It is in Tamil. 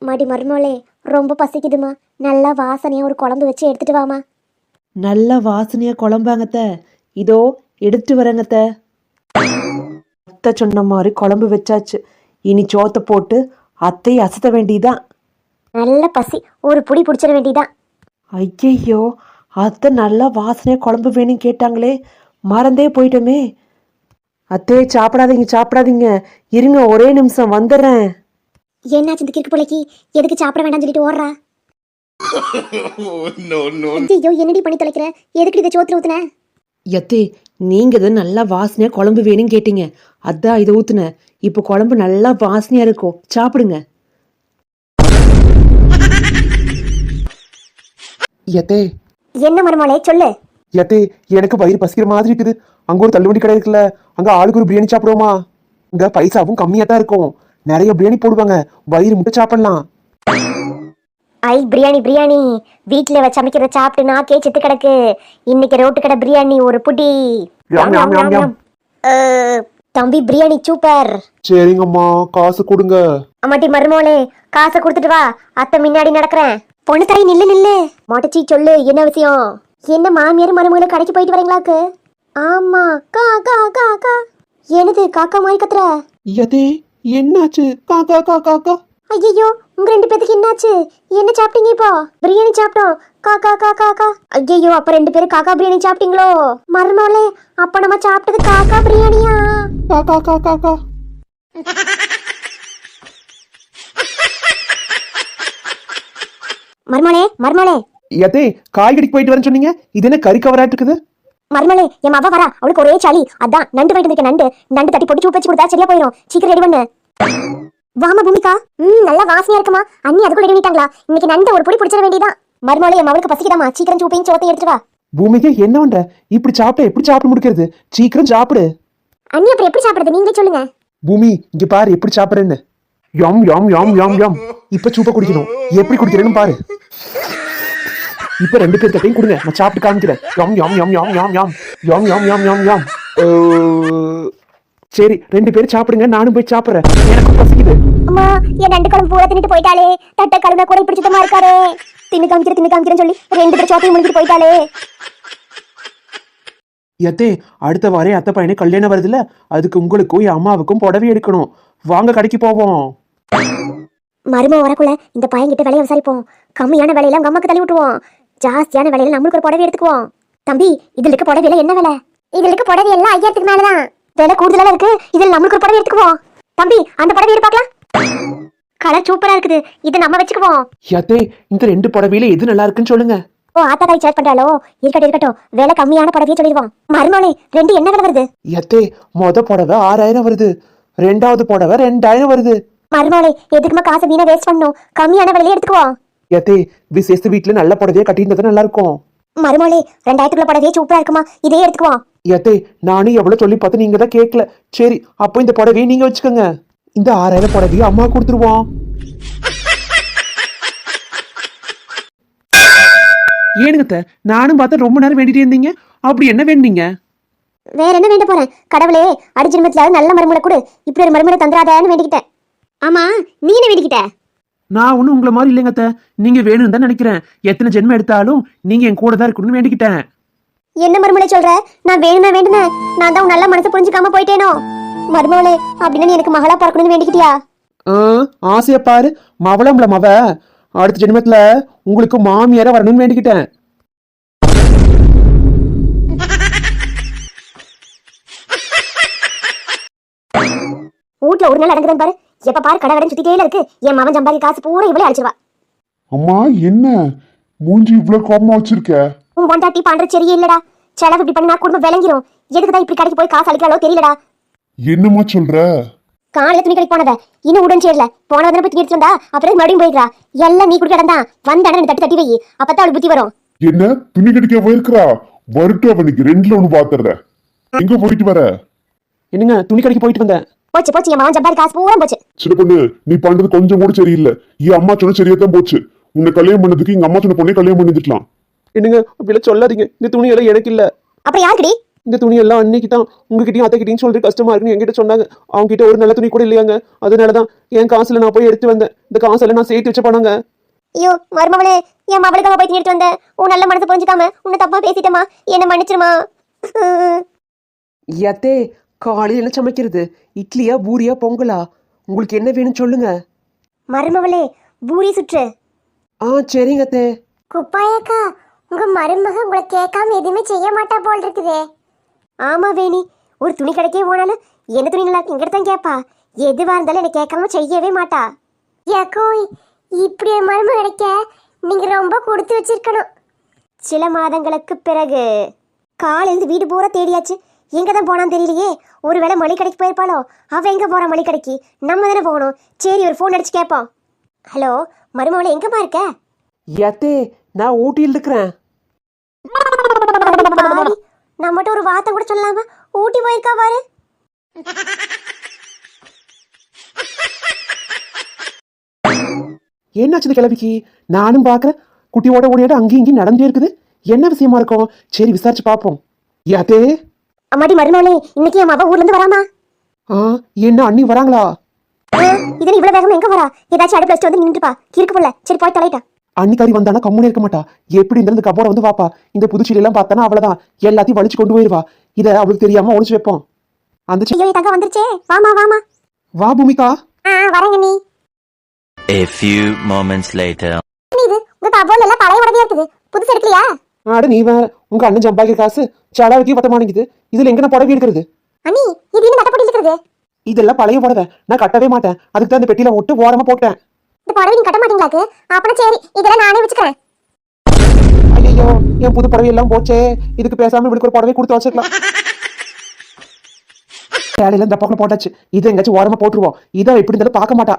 மாடி மருமோளே, ரொம்ப பசிக்குதுமா. நல்லா வாசனையா ஒரு குழம்பு வச்சு எடுத்துட்டு வாமா. நல்ல வாசனையா குழம்பாங்கத்த. இதோ எடுத்து வரங்கத்த. அத்தை சொன்ன மாதிரி குழம்பு வச்சாச்சு. இனி சோத்தை போட்டு அத்தையை அசத்த வேண்டியதான். நல்ல பசி, ஒரு புடி பிடிச்சிட வேண்டியதான். ஐயையோ, அத்தை நல்லா வாசனையா குழம்பு வேணும்னு கேட்டாங்களே, மறந்தே போயிட்டோமே. அத்தையே சாப்பிடாதீங்க சாப்பிடாதீங்க, இருங்க ஒரே நிமிஷம் வந்துடுறேன். என்னாச்சு இந்த கிறுக்கு பிள்ளைக்கு? எதுக்கு சாப்பிட வேண்டாம்னு சொல்லிட்டு ஓடுறா? ஐயோ, என்னடி பண்ணி தொலைக்கிற? எதுக்கு இதை சோத்துல ஊத்துன? எத்தே, நீங்க தான் நல்லா வாசனையா குழம்பு வேணும்னு கேட்டீங்க, அதான் இதை ஊத்துன. இப்போ குழம்பு நல்லா வாசனையா இருக்கும், சாப்பிடுங்க. எத்தே என்ன மருமோளே, சொல்லு. எத்தே, எனக்கு வயிறு பசிக்கிற மாதிரி இருக்குது. அங்க ஒரு தள்ளுவண்டி கடை இருக்குல்ல, அங்க ஆளுக்கு ஒரு பிரியாணி சாப்பிடுவோமா? இங்க பைசாவும் கம்மியா தான் இருக்கும், நிறைய பிரியாணி போடுவாங்க, வயிறு முட்டை சாப்பிடலாம். ஐ பிரியாணி பிரியாணி, வீட்டுல வச்சு சமைக்கிறத சாப்பிட்டு நான் செத்து கிடக்கு. இன்னைக்கு ரோட்டு கடை பிரியாணி ஒரு புடி. யாம், யாம், யாம், யாம். தம்பி பிரியாணி சூப்பர். சரிங்கம்மா, காசு கொடுங்க. அம்மாட்டி மருமோளே, காசை கொடுத்துட்டு வா, அத்தை முன்னாடி நடக்கிறேன். பொண்ணு தாய் நில்லு நில்லு. மொட்டச்சி சொல்லு, என்ன விஷயம்? என்ன மாமியார் மருமகளும் கடைக்கு போயிட்டு வரீங்களாக்கு? ஆமா, கா கா கா கா. என்னது காக்கா மாதிரி கத்துற? எத்தே, என்னாச்சு? காக்கா காக்கா கா. ஐயோ, உங்க ரெண்டு பேத்துக்கு என்னாச்சு? என்ன சாப்பிட்டீங்க இப்போ? பிரியாணி சாப்பிட்டோம். காக்கா காக்கா கா. ஐயோ, அப்ப ரெண்டு பேரும் காக்கா பிரியாணி சாப்பிட்டீங்களோ? மருமகளே, அப்ப நம்ம சாப்பிட்டது காக்கா பிரியாணியா? காக்கா காக்கா கா. மருமகளே மருமகளே. எத்தே, காய்கறிக்கு போயிட்டு வரேன்னு சொன்னீங்க, இது என்ன கறி கவராட்டு இருக்குது? மருமகளே, என் அவ வரா, அவளுக்கு ஒரே சாலி. அதான் நண்டு வாங்கிட்டு இருக்க. நண்டு நண்டு தட்டி போட்டு சூப் வச்சு கொடுத்தா சரியா போயிடும். சீக்கிரம் ரெடி பண்ணு. வாமா பூமிகா. நல்லா வாசனையா இருக்குமா? அண்ணி அதுக்குள்ள ரெடி பண்ணிட்டாங்களா? இன்னைக்கு நண்டு ஒரு பொடி பிடிச்சிட வேண்டியதான். மருமகளே, என் அவளுக்கு பசிக்குதாமா, சீக்கிரம் சூப்பையும் சோத்தையும் எடுத்துட்டு வா. பூமிக்கு என்ன பண்ற? இப்படி சாப்பிட்டா எப்படி சாப்பிட முடிக்கிறது? சீக்கிரம் சாப்பிடு. அண்ணி அப்புறம் எப்படி சாப்பிடுறது, நீங்களே சொல்லுங்க. பூமி, இங்க பாரு எப்படி சாப்பிடுறேன்னு. யாம் யாம் யாம் யாம் யாம். இப்ப சூப்பை குடிக்கணும், எப்படி குடிக்கிறேன்னு பாரு. இப்ப ரெண்டு பேர் தட்டையும் கொடுங்க, நான் சாப்பிட்டு காமிக்கிறேன். யாம் யாம் யாம் யாம் யாம் யாம் யாம் யாம் யாம் யாம் யாம். சரி, ரெண்டு பேரும் சாப்பிடுங்க, நானும் போய் சாப்பிடுறேன், எனக்கு பசிக்குது. அம்மா, என் நண்டு குழம்பு பூரா தின்னுட்டு போயிட்டாளே. தட்டை கழுவினா கூட இப்படி சுத்தமா இருக்காரு. தின்னு காமிக்கிறேன்னு சொல்லி ரெண்டு பேரும் சோத்தையும் முடிக்கிட்டு போயிட்டாளே. எத்தே, அடுத்த வாரம் அத்தை பையனே கல்யாணம் வருதுல்ல, அதுக்கு உங்களுக்கும் என் அம்மாவுக்கும் புடவை எடுக்கணும். வாங்க கடைக்கு போவோம். மருமக வரக்குள்ள இந்த பையன்கிட்ட விலையை விசாரிப்போம். கம்மியான விலையில உங்க அம்மாக்கு தள்ளி விட்டுருவோம். ஜாஸ்தியான விலையில நம்மளுக்கு ஒரு புடவை எடுத்துக்குவோம். தம்பி, இதுல இருக்க புடவையில என்ன விலை? இதுல இருக்க புடவை எல்லாம் 5000க்கு மேலதான். விலை கூடுதலா இருக்கு, இதுல நம்மளுக்கு ஒரு புடவை எடுத்துக்குவோம். தம்பி, அந்த புடவை எடுப்பாக்கலாம். கலர் சூப்பரா இருக்குது, இதை நம்ம வச்சுக்குவோம். எத்தே, இந்த ரெண்டு புடவையில எது நல்லா இருக்குன்னு சொல்லுங்க. ஓ, ஆத்தாக்காய் சேட் பண்றாளோ? இருக்கட்டும், விலை கம்மியான புடவையே சொல்லிடுவோம். மருமகளே, ரெண்டு என்ன விலை வருது? எத்தே, மொத புடவை 6000 வருது, ரெண்டாவது புடவை 2000 வருது. மருமகளே, எதுக்குமா காசை வீணா வேஸ்ட் பண்ணணும்? கம்மியான விலையில எடுத்துக்குவோம். எத்தே, விசேஷ வீட்டுல நல்ல புடவையா கட்டியிருந்தது நல்லா இருக்கும். மருமகளே, 2000க்குள்ள புடவையே சூப்பரா இருக்குமா, இதே எடுத்துக்குவோம். எத்தே, நானும் எவ்வளவு சொல்லி பார்த்து நீங்க தான் கேட்கல. சரி, அப்போ இந்த புடவையை நீங்க வச்சுக்கோங்க. இந்த 6000 புடவையை அம்மா கொடுத்துருவோம். ஏனுங்க, நானும் பார்த்தா ரொம்ப நேரம் வேண்டிட்டே இருந்தீங்க, அப்படி என்ன வேண்டீங்க? வேற என்ன வேண்ட போறேன்? கடவுளே, அடிஜென்மத்துல நல்ல மருமகளை கொடு, இப்படி ஒரு மருமலை தந்துடாதேன்னு வேண்டிக்கிட்டேன். ஆமா, நீ என்ன வேண்டிக்கிட்ட? நான் ஒன்னும் உங்களை மாதிரி இல்லைங்க, நீங்க வேணும்னு தான் நினைக்கிறேன். எத்தனை ஜென்மம் எடுத்தாலும் நீங்க என் கூட தான் இருக்கணும்னு வேண்டிக்கிட்டேன். என்ன மருமலை சொல்ற? நான் வேணும்னா வேண்டுனேன், நான் தான் உன் நல்ல மனசை புரிஞ்சுக்காம போயிட்டேனோ. மருமகளே, அப்படின்னா நீ எனக்கு மகளா பிறக்கணும்னு வேண்டிக்கிட்டியா? ஆசைய பாரு, மவளம்பள மவ. அடுத்த ஜென்மத்துல உங்களுக்கு மாமியார வரணும்னு வேண்டிக்கிட்டேன். வீட்டுல ஒரு நாள் அடங்குதான் பாரு, எப்ப பாரு கடை கடன் சுத்திட்டே இருக்கு. என் மவன் சம்பாதி காசு பூரா இவ்வளவு அழிச்சிருவா. அம்மா, என்ன மூஞ்சி இவ்வளவு கோபமா வச்சிருக்க? உன் பொண்டாட்டி பண்ற சரியே இல்லடா. செலவு இப்படி பண்ணா குடும்பம் விளங்கிரும். எதுக்குதான் இப்படி கடைக்கு போய் காசு அழிக்கிறாளோ தெரியலடா. என்னம்மா சொல்ற? காலையில துணி கடைக்கு போனத இன்னும் உடன் சேரல. போனவதனை போய் எடுத்து வந்தா அப்புறம் மறுபடியும் போயிடுறா. எல்லாம் நீ குடிக்க தான் வந்த அண்ணன் தட்டி தட்டி வை, அப்பதான் அவளுக்கு புத்தி வரும். என்ன துணி கடிக்க போயிருக்கிறா? வரட்டும், அவனுக்கு ரெண்டுல ஒண்ணு பாத்துறேன். எங்க போயிட்டு வர? என்னங்க, துணி கடைக்கு போயிட்டு வந்தேன். போச்சு போச்சு, என் மகன் சம்பாதி காசு பூரா போச்சு. சின்ன பொண்ணு, நீ பண்றது கொஞ்சம் கூட சரியில்லை. என் அம்மா சொன்ன சரியா தான் போச்சு. உன்னை கல்யாணம் பண்ணதுக்கு எங்க அம்மா சொன்ன பொண்ணே கல்யாணம் பண்ணிருக்கலாம். என்னங்க, அப்படி சொல்லாதீங்க, இந்த துணி எல்லாம் எனக்கு இல்ல. அப்புறம் யாருக்குடி? இந்த துணி எல்லாம் அன்னைக்கு தான் உங்ககிட்டயும் அத்தைக்கிட்டையும் சொல்றது கஷ்டமா இருக்குன்னு என்கிட்ட சொன்னாங்க. அவங்க கிட்ட ஒரு நல்ல துணி கூட இல்லையாங்க. அதனாலதான் என் காசுல நான் போய் எடுத்து வந்தேன். இந்த காசெல்லாம் நான் சேர்த்து வச்ச பணங்க. ஐயோ மருமவளே, என் மவளுக்காக போய் எடுத்து வந்தேன். உன் நல்ல மனசு புரிஞ்சுக்காம உன்னை தப்பா பேசிட்டமா, என்ன மன்னிச்சிருமா. ஏத்தே, காலையில் என்ன சமைக்கிறது? இட்லியா பூரியா பொங்கலா? உங்களுக்கு என்ன வேணும்னு சொல்லுங்க. மருமவளே, பூரி சுற்று. சரிங்க அத்தே. குப்பாயக்கா, உங்க மருமக உங்களை கேட்காம எதுவுமே செய்ய மாட்டா போல் இருக்குதே. ஆமா வேணி, ஒரு துணி கடைக்கே போனாலும் என்ன துணி நல்லா எங்கிட்ட தான் கேட்பா. எதுவா இருந்தாலும் என்னை கேட்காம செய்யவே மாட்டா. ஏக்கோ, இப்படி மருமக கிடைக்க நீங்க ரொம்ப கொடுத்து வச்சிருக்கணும். சில மாதங்களுக்கு பிறகு காலையிலிருந்து வீடு பூரா தேடியாச்சு, எங்க தான் போனான்னு தெரியலையே. ஒருவேளை மளிகை கடைக்கு போயிருப்பாளோ? அவ எங்க போறா மளிகை கடைக்கு? நம்ம தானே போகணும். சரி, ஒரு ஃபோன் அடிச்சு கேட்போம். ஹலோ மருமவளே, எங்கம்மா இருக்க? ஏத்தே, நான் ஊட்டியில் இருக்கிறேன். நம்மகிட்ட ஒரு வார்த்தை கூட சொல்லாம ஊட்டி போயிருக்கா பாரு. என்னாச்சு இந்த கிளவிக்கு? நானும் பாக்குறேன், குட்டியோட ஓடியாட அங்கேயும் இங்கேயும் நடந்தே இருக்குது. என்ன விஷயமா இருக்கும்? சரி, விசாரிச்சு பார்ப்போம். யாத்தே? அம்மாடி மருமவளே, இன்னைக்கு என் அவ ஊர்ல இருந்து வராமா? என்ன அண்ணி வராங்களா? இதன் இவ்வளவு வேகமா எங்க வரா? ஏதாச்சும் அடுப்பு வச்சுட்டு வந்து நின்றுப்பா. கிறுக்கு போல. சரி, போய் தலையிட்டா. அன்னிக்காரி வந்தானா கம்முனே இருக்க மாட்டா. எப்படி இருந்தாலும் இந்த கபோரை வந்து வாப்பா. இந்த புதுச்சேரி எல்லாம் பார்த்தானா அவ்வளவுதான், எல்லாத்தையும் வலிச்சு கொண்டு போயிருவா. இதை அவளுக்கு தெரியாம ஒளிச்சு வைப்போம். அந்த ஐயோ, தங்க வந்துருச்சே. வாமா வாமா. வா பூமிகா. வரேங்க நீ. A few moments later. இது உங்க கபோர்ல எல்லாம் பழைய உடனே இருக்குது, புதுசு எடுக்கலையா? ஆட நீ வேற, உங்க அண்ணன் சம்பாதிக்கிற காசு சடாவுக்கே பத்தமானிக்குது. இதுல எங்க நான் புடவை எடுக்கிறது? அண்ணி, இது என்ன நட்டப்படி இருக்குது? இதெல்லாம் பழைய புடவை, நான் கட்டவே மாட்டேன். அதுக்கு தான் இந்த பெட்டியில ஒட்டு ஓரமா போட்டேன். இந்த புடவை நீங்க கட்ட மாட்டீங்களாக்கு? அப்பனா சரி, இதெல்லாம் நானே வச்சுக்கிறேன். ஐயோ, என் புது புடவை எல்லாம் போச்சே. இதுக்கு பேசாம இவளுக்கு ஒரு புடவை கொடுத்து வச்சுக்கலாம். வேலையில இந்த பக்கம் போட்டாச்சு. இதை எங்காச்சும் ஓரமா போட்டுருவோம். இதை எப்படி இருந்தாலும் பார்க்க மாட்டா.